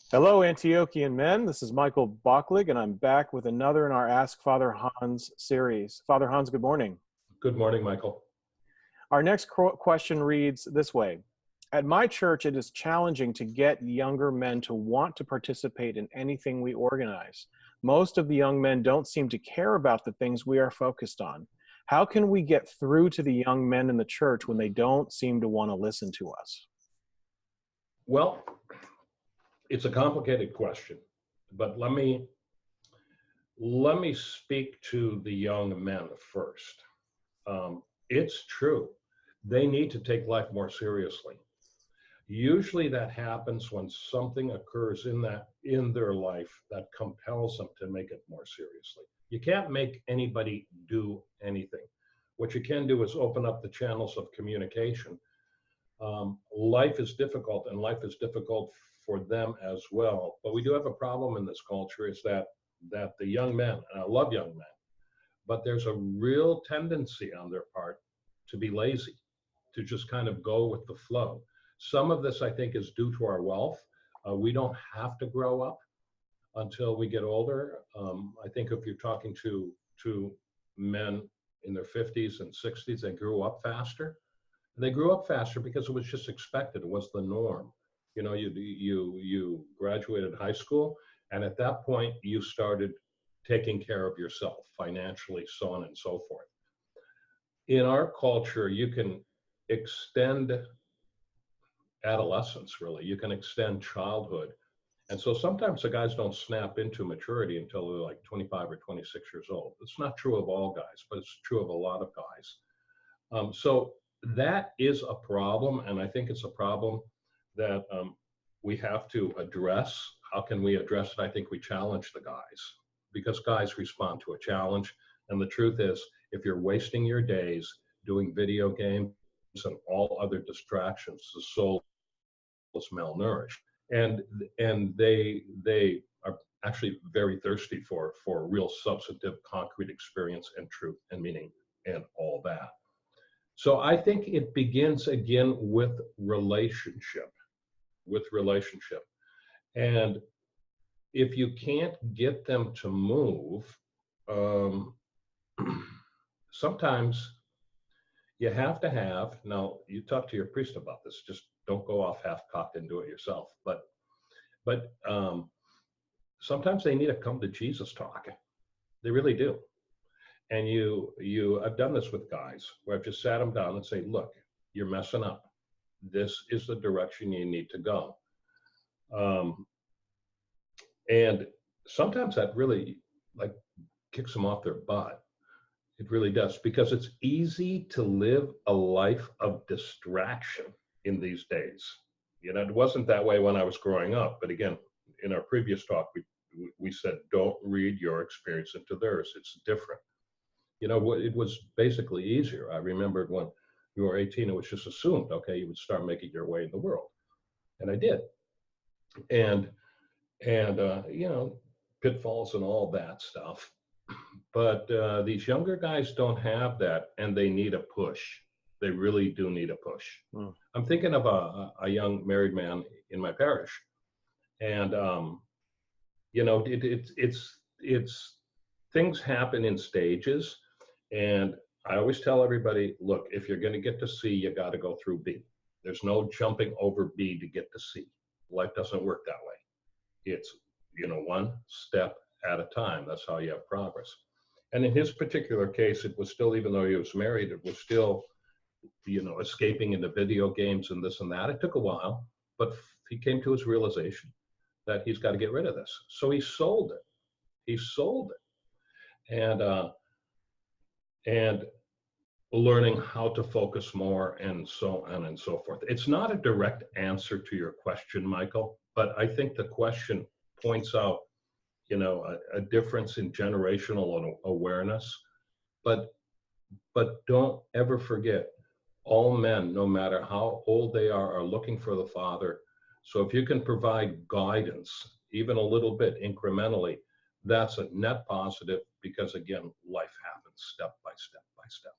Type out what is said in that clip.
Hello, Antiochian men. This is Michael Bocklig, and I'm back with another in our Ask Father Hans series. Father Hans, good morning. Good morning, Michael. Our next question reads this way. At my church, it is challenging to get younger men to want to participate in anything we organize. Most of the young men don't seem to care about the things we are focused on. How can we get through to the young men in the church when they don't seem to want to listen to us? Well, it's a complicated question, but let me speak to the young men first. It's true. They need to take life more seriously. Usually that happens when something occurs in their life that compels them to make it more seriously. You can't make anybody do anything. What you can do is open up the channels of communication. Life is difficult, and life is difficult for them as well. But we do have a problem in this culture, is that the young men, and I love young men, but there's a real tendency on their part to be lazy, to just kind of go with the flow. Some of this, I think, is due to our wealth. We don't have to grow up until we get older. I think if you're talking to men in their 50s and 60s, they grew up faster. They grew up faster because it was just expected. It was the norm. You know, you graduated high school, and at that point, you started taking care of yourself financially, so on and so forth. In our culture, you can extend adolescence, really. You can extend childhood. And so sometimes the guys don't snap into maturity until they're like 25 or 26 years old. It's not true of all guys, but it's true of a lot of guys. So that is a problem, and I think it's a problem that we have to address. How can we address it? I think we challenge the guys, because guys respond to a challenge. And the truth is, if you're wasting your days doing video games and all other distractions, the soul is malnourished. And they are actually very thirsty for real substantive, concrete experience and truth and meaning and all that. So I think it begins again with relationship. And if you can't get them to move, sometimes you have to have, now you talk to your priest about this, just don't go off half-cocked and do it yourself. But sometimes they need a come to Jesus talk. They really do. And I've done this with guys where I've just sat them down and say, look, you're messing up. This is the direction you need to go. And sometimes that really like kicks them off their butt. It really does, because it's easy to live a life of distraction in these days. You know, it wasn't that way when I was growing up. But again, in our previous talk, we said, don't read your experience into theirs. It's different. You know, it was basically easier. I remembered when you were 18, it was just assumed, okay, you would start making your way in the world. And I did. And you know, pitfalls and all that stuff. But these younger guys don't have that, and they need a push. They really do need a push. Mm. I'm thinking of a young married man in my parish. And, you know, it's things happen in stages. And I always tell everybody, look, if you're going to get to C, you got to go through B. There's no jumping over B to get to C. Life doesn't work that way. It's, you know, one step at a time. That's how you have progress. And in his particular case, it was still, even though he was married, it was still, you know, escaping into video games and this and that. It took a while, but he came to his realization that he's got to get rid of this. So he sold it. He sold it. And learning how to focus more and so on and so forth. It's not a direct answer to your question, Michael, but I think the question points out, you know, a difference in generational awareness. But don't ever forget, all men, no matter how old they are looking for the Father. So if you can provide guidance, even a little bit incrementally, that's a net positive, because again, life happens step by step by step.